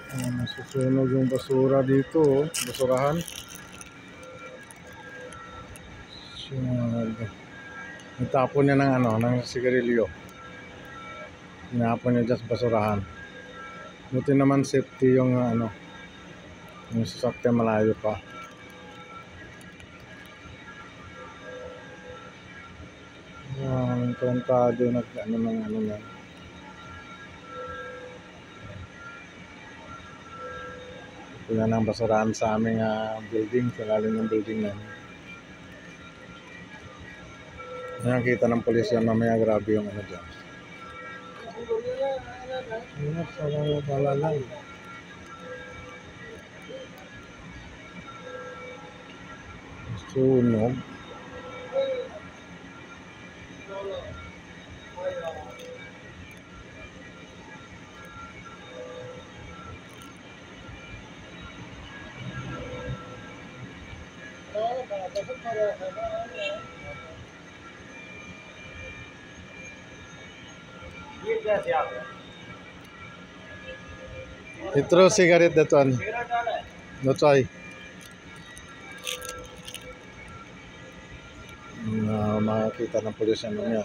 Nasusunog yung basura dito, oh. Basurahan. Nagtapon niya ng ng sigarilyo. Tinapon niya dyan sa basurahan. Buti naman safety yung yung sasakyan malayo pa. Ang kontado ng yan. Ito yan ang basurahan sa aming building, sa lalim ng building namin. Nakita ng pulis yan mamaya, grabe yung dyan. Salang. Sunog. Itro sigaret datuan. Notoy. Makakita ng pulis yan mamaya.